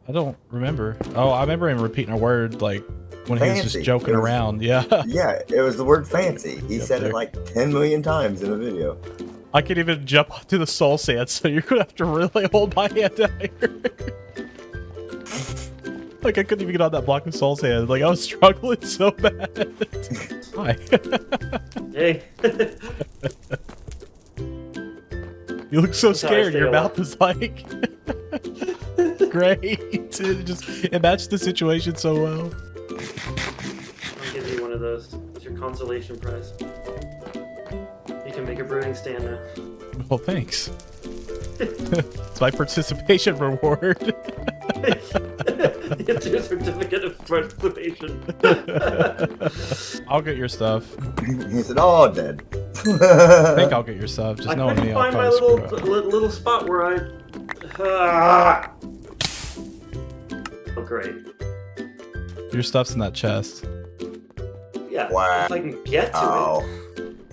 I don't remember. Oh, I remember him repeating a word like when he was just joking around. Yeah. Yeah, it was the word fancy. He said it like 10 million times in a video. I can't even jump onto the soul sand, so you're gonna have to really hold my hand out here. Like I couldn't even get on that block of soul sand. Like I was struggling so bad. Hi. Hey. You look so scared. Your mouth is like great. It matched the situation so well. I'll give you one of those. It's your consolation prize. You can make a brewing stand now. Well, thanks. It's my participation reward. It's your certificate of participation. I'll get your stuff. He said, "Oh, dead." I think I'll get your stuff. Just knowing me, I'll find my little spot where I. Oh, great. Your stuff's in that chest. Yeah. Wow. If I can get to Oh,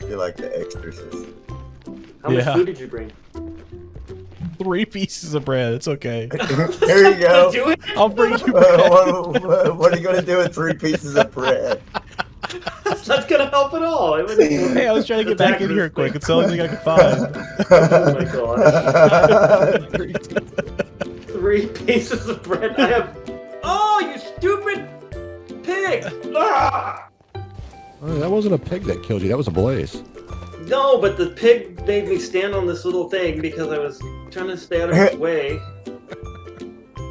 you're like the Exorcist. it. How much food did you bring? 3 pieces of bread. It's okay. Here you go. Do it? I'll bring you bread. What are you gonna do with 3 pieces of bread? That's not gonna help at all. Hey, I was trying to get back in here quick. It's the only thing I could find. Oh my gosh. 3 pieces of bread. I have. Oh, you stupid pig! Ah! Oh, that wasn't a pig that killed you. That was a blaze. No, but the pig made me stand on this little thing because I was trying to stay out of its way.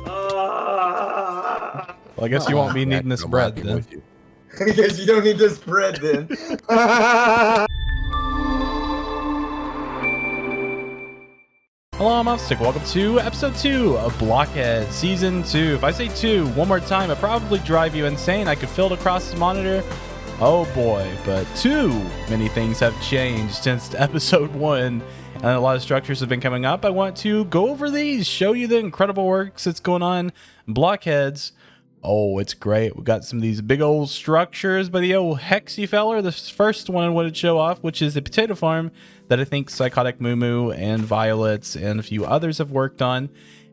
Ah! Well, I guess you won't be needing this bread then. I guess you don't need this bread then. Hello, I'm WaffleStick. Welcome to episode 2 of BlockHeadz season 2. If I say 2 one more time, I'd probably drive you insane. I could fill it across the monitor. Oh boy, but too many things have changed since episode 1, and a lot of structures have been coming up. I want to go over these, show you the incredible works that's going on in BlockHeadz. Oh, it's great. We got some of these big old structures by the old Hexy feller. This first one I wanted to show off, which is a potato farm that I think Psychotic Moo and Violets and a few others have worked on.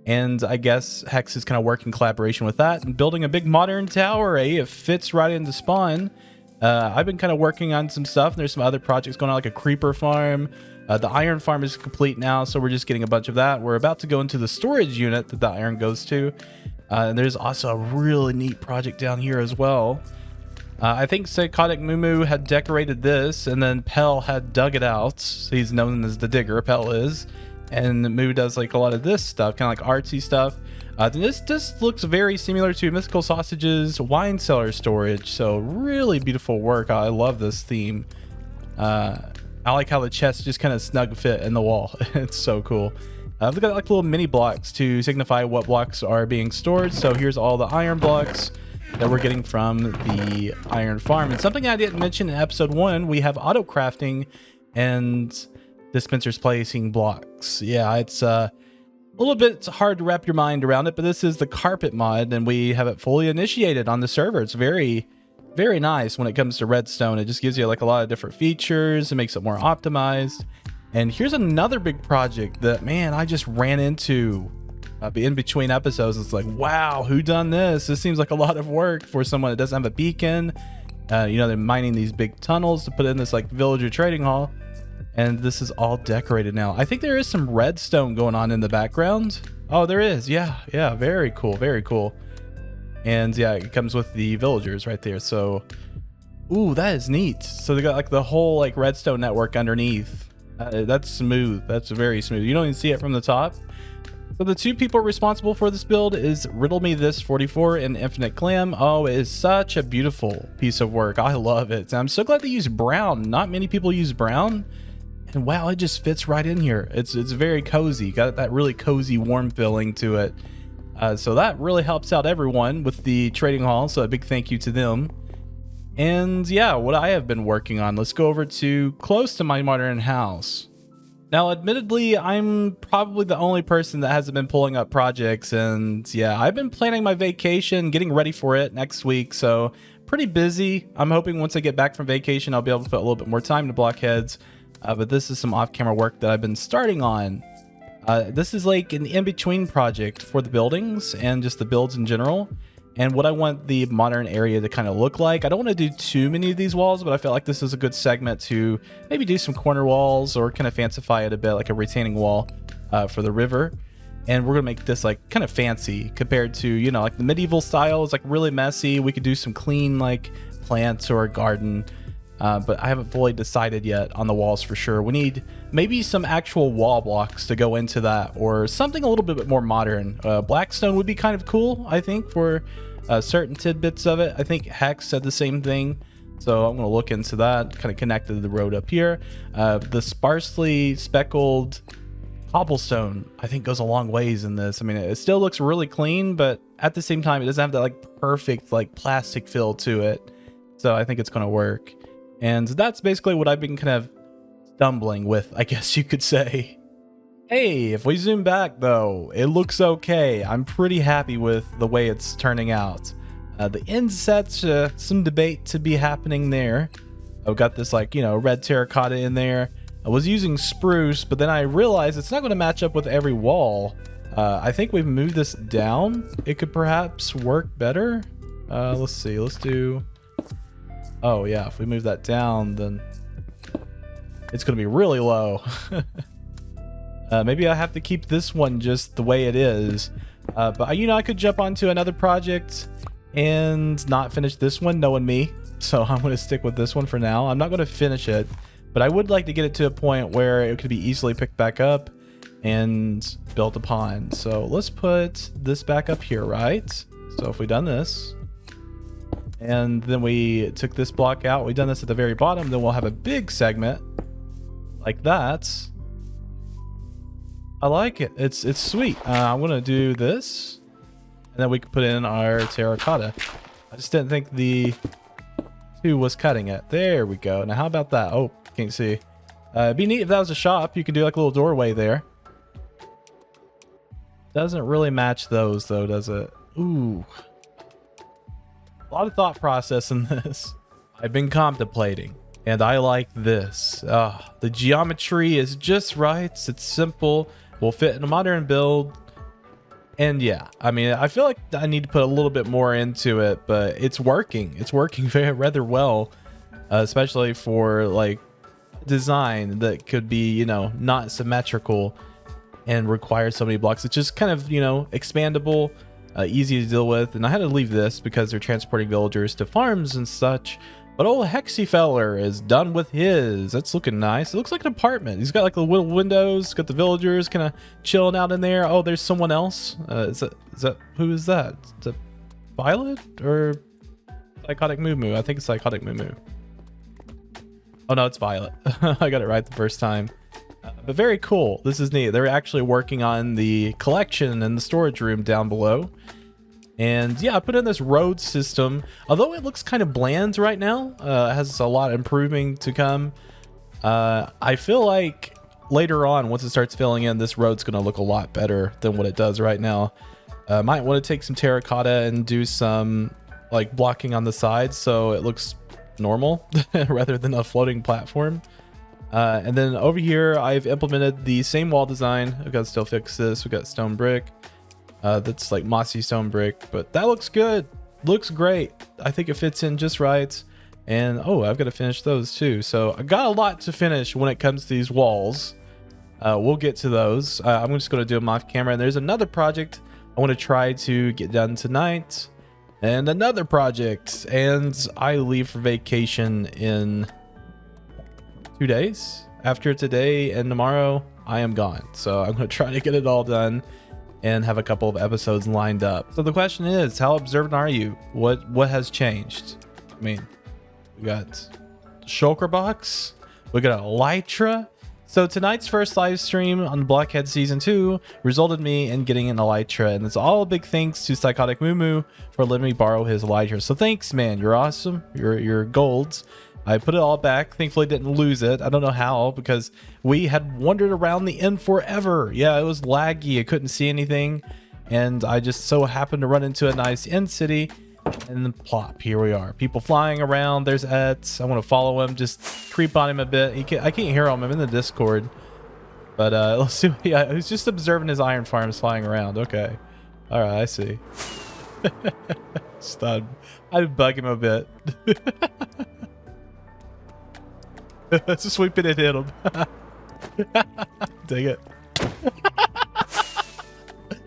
And I guess Hex is kind of working in collaboration with that and building a big modern tower. It fits right into Spawn. I've been kind of working on some stuff. There's some other projects going on, like a creeper farm. The iron farm is complete now, so we're just getting a bunch of that. We're about to go into the storage unit that the iron goes to. And there's also a really neat project down here as well. I think Psychotic Moo had decorated this, and then Pell had dug it out. He's known as the digger, Pell is. And Moo does like a lot of this stuff, kind of like artsy stuff. This looks very similar to Mythical Sausage's wine cellar storage. So really beautiful work. I love this theme. I like how the chest just kind of snug fit in the wall. It's so cool. I've got like little mini blocks to signify what blocks are being stored. So here's all the iron blocks that we're getting from the iron farm. And something I didn't mention in episode 1, we have auto crafting and dispensers placing blocks. Yeah, it's a little bit hard to wrap your mind around it, but this is the carpet mod, and we have it fully initiated on the server. It's very, very nice when it comes to redstone. It just gives you like a lot of different features. It makes it more optimized. And here's another big project that, man, I just ran into in between episodes. It's like, wow, who done this? This seems like a lot of work for someone that doesn't have a beacon. You know, they're mining these big tunnels to put in this like villager trading hall. And this is all decorated now. I think there is some redstone going on in the background. Oh, there is. Yeah, very cool, very cool. And yeah, it comes with the villagers right there. So, ooh, that is neat. So they got like the whole like redstone network underneath. That's smooth. That's very smooth. You don't even see it from the top. So the 2 people responsible for this build is Riddle Me This 44 and Infinite Clam. Oh, it is such a beautiful piece of work. I love it. And I'm so glad they use brown. Not many people use brown. And wow, it just fits right in here. It's very cozy. Got that really cozy, warm feeling to it. So that really helps out everyone with the trading hall. So a big thank you to them. And yeah, what I have been working on. Let's go over to close to my modern house. Now, admittedly, I'm probably the only person that hasn't been pulling up projects. And yeah, I've been planning my vacation, getting ready for it next week. So pretty busy. I'm hoping once I get back from vacation, I'll be able to put a little bit more time to BlockHeadz. But this is some off-camera work that I've been starting on. This is like an in-between project for the buildings and just the builds in general. And what I want the modern area to kind of look like. I don't want to do too many of these walls, but I felt like this is a good segment to maybe do some corner walls or kind of fancify it a bit, like a retaining wall for the river. And we're gonna make this like kind of fancy compared to, you know, like the medieval style is like really messy. We could do some clean like plants or a garden. But I haven't fully decided yet on the walls for sure. We need maybe some actual wall blocks to go into that, or something a little bit more modern. Blackstone would be kind of cool, I think, for certain tidbits of it. I think Hex said the same thing, so I'm going to look into that, kind of connected to the road up here. The sparsely speckled cobblestone, I think, goes a long ways in this. I mean, it still looks really clean, but at the same time, it doesn't have that like perfect like plastic feel to it. So I think it's going to work. And that's basically what I've been kind of stumbling with, I guess you could say. Hey, if we zoom back though, it looks okay. I'm pretty happy with the way it's turning out. The insets, some debate to be happening there. I've got this like, you know, red terracotta in there. I was using spruce, but then I realized it's not going to match up with every wall. I think we've moved this down. It could perhaps work better. Let's see, let's do... Oh yeah, if we move that down, then it's going to be really low. Maybe I have to keep this one just the way it is. But you know, I could jump onto another project and not finish this one, knowing me. So I'm going to stick with this one for now. I'm not going to finish it, but I would like to get it to a point where it could be easily picked back up and built upon. So let's put this back up here, right? So if we done this, and then we took this block out, we done this at the very bottom, then we'll have a big segment like that. I like it. It's sweet. I'm gonna do this, and then we can put in our terracotta. I just didn't think the 2 was cutting it. There we go. Now how about that? Oh, can't see. It'd be neat if that was a shop. You can do like a little doorway there. Doesn't really match those though, does it? Ooh. A lot of thought process in this. I've been contemplating, and I like this. The geometry is just right. It's simple, will fit in a modern build, and yeah, I mean, I feel like I need to put a little bit more into it, but it's working. It's working rather well, especially for like design that could be, you know, not symmetrical and require so many blocks. It's just kind of, you know, expandable. Easy to deal with, and I had to leave this because they're transporting villagers to farms and such. But old Hexy feller is done with his. That's looking nice. It looks like an apartment. He's got like the little windows, got the villagers kind of chilling out in there. Oh, there's someone else. Is that who is that? Is it Violet or Psychotic Moo? I think it's Psychotic Moo. Oh no, it's Violet. I got it right the first time. But very cool. This is neat. They're actually working on the collection and the storage room down below. And yeah, I put in this road system. Although it looks kind of bland right now, it has a lot improving to come. I feel like later on, once it starts filling in, this road's going to look a lot better than what it does right now. Might want to take some terracotta and do some like blocking on the sides so it looks normal rather than a floating platform. And then over here, I've implemented the same wall design. I've got to still fix this. We've got stone brick. That's like mossy stone brick, but that looks good. Looks great. I think it fits in just right. And oh, I've got to finish those too. So I got a lot to finish when it comes to these walls. We'll get to those. I'm just going to do them off camera. And there's another project I want to try to get done tonight. And another project. And I leave for vacation in 2 days. After today and tomorrow, I am gone. So I'm going to try to get it all done and have a couple of episodes lined up. So the question is, how observant are you? What has changed? I mean, we got Shulker Box, we got Elytra. So tonight's first live stream on BlockHeadz Season 2 resulted in me in getting an Elytra, and it's all a big thanks to Psychotic Moo for letting me borrow his Elytra. So thanks, man. You're awesome. You're golds. I put it all back. Thankfully didn't lose it. I don't know how, because we had wandered around the inn forever. Yeah, it was laggy. I couldn't see anything. And I just so happened to run into a nice inn city. And then plop, here we are. People flying around. There's Etz. I want to follow him. Just creep on him a bit. I can't hear him. I'm in the Discord. But let's see. Yeah, he's just observing his iron farms flying around. Okay. All right, I see. I'd bug him a bit. Just sweep it and hit him. Dang it.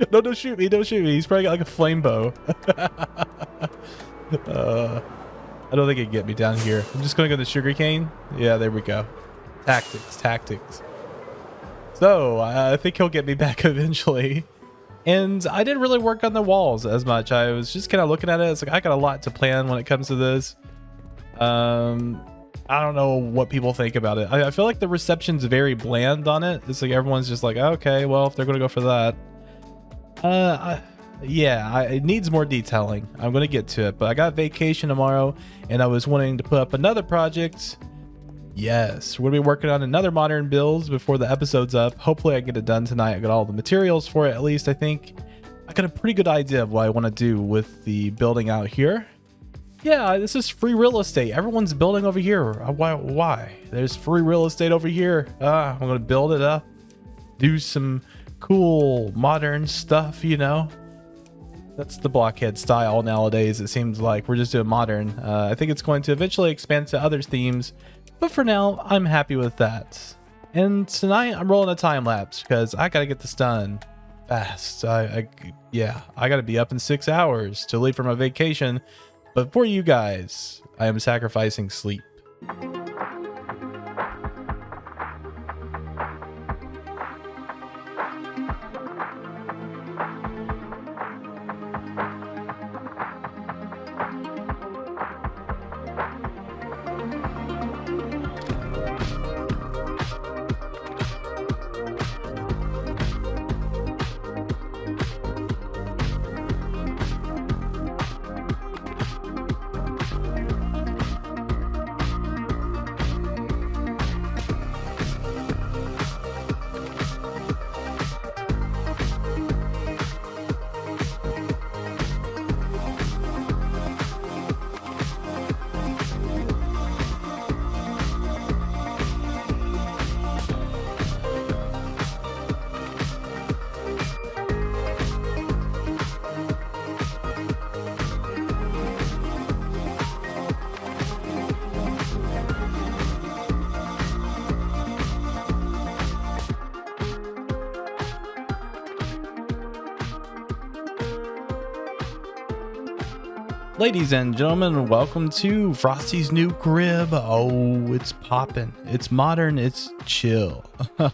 No, don't shoot me. Don't shoot me. He's probably got like a flame bow. I don't think he can get me down here. I'm just going to go to sugarcane. Yeah, there we go. Tactics. So I think he'll get me back eventually. And I didn't really work on the walls as much. I was just kind of looking at it. It's like, I got a lot to plan when it comes to this. I don't know what people think about it. I feel like the reception's very bland on it. It's like everyone's just like, okay, well, if they're going to go for that. It needs more detailing. I'm going to get to it, but I got vacation tomorrow and I was wanting to put up another project. Yes, we're going to be working on another modern builds before the episode's up. Hopefully I get it done tonight. I got all the materials for it, at least. I think I got a pretty good idea of what I want to do with the building out here. Yeah, this is free real estate. Everyone's building over here. Why? There's free real estate over here. I'm going to build it up, do some cool modern stuff, you know. That's the BlockHeadz style nowadays. It seems like we're just doing modern. I think it's going to eventually expand to other themes, but for now, I'm happy with that. And tonight, I'm rolling a time lapse because I gotta get this done fast. I gotta be up in 6 hours to leave for my vacation. But for you guys, I am sacrificing sleep. Ladies and gentlemen, welcome to Frosty's new crib. Oh, it's popping. It's modern. It's chill.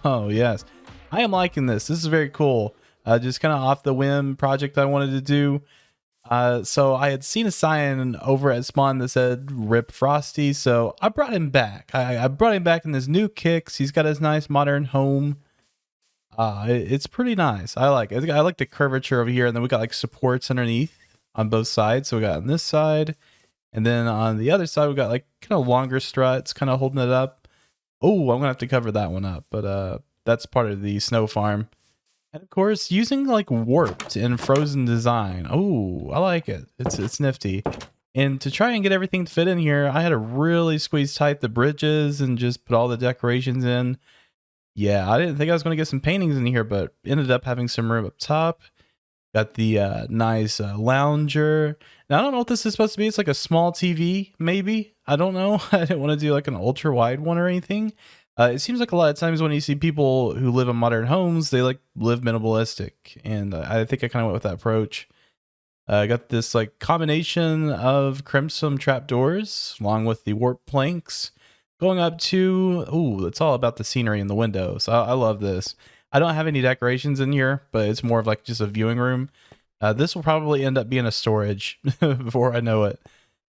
Oh, yes. I am liking this. This is very cool. Just kind of off the whim project I wanted to do. So I had seen a sign over at Spawn that said "Rip Frosty," so I brought him back. I brought him back in his new kicks. He's got his nice modern home. It's pretty nice. I like it. I like the curvature over here, and then we got like supports underneath on both sides. So we got on this side, and then on the other side we got like kind of longer struts kind of holding it up. Oh, I'm gonna have to cover that one up, but that's part of the snow farm. And of course, using like warped and frozen design. Oh, I like it. It's nifty. And to try and get everything to fit in here, I had to really squeeze tight the bridges and just put all the decorations in. Yeah, I didn't think I was going to get some paintings in here, but ended up having some room up top. Got the nice lounger. Now, I don't know what this is supposed to be. It's like a small TV, maybe. I don't know. I didn't want to do like an ultra wide one or anything. It seems like a lot of times when you see people who live in modern homes, they like live minimalistic. And I think I kind of went with that approach. I got this like combination of crimson trapdoors along with the warp planks going up to, ooh, it's all about the scenery in the windows. I love this. I don't have any decorations in here, but it's more of like just a viewing room. This will probably end up being a storage before I know it.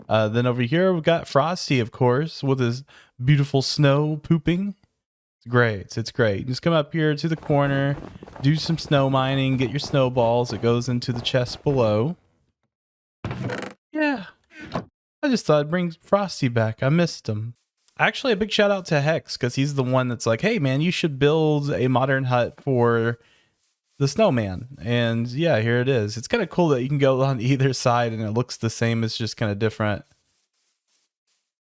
Then over here, we've got Frosty, of course, with his beautiful snow pooping. It's great. It's great. Just come up here to the corner, do some snow mining, get your snowballs. It goes into the chest below. Yeah. I just thought I'd bring Frosty back. I missed him. Actually, a big shout out to Hex, because he's the one that's like, hey, man, you should build a modern hut for the snowman. And yeah, here it is. It's kind of cool that you can go on either side and it looks the same. It's just kind of different.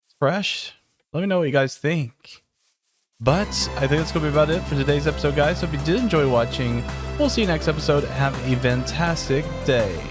It's fresh. Let me know what you guys think. But I think that's going to be about it for today's episode, guys. So if you did enjoy watching, we'll see you next episode. Have a fantastic day.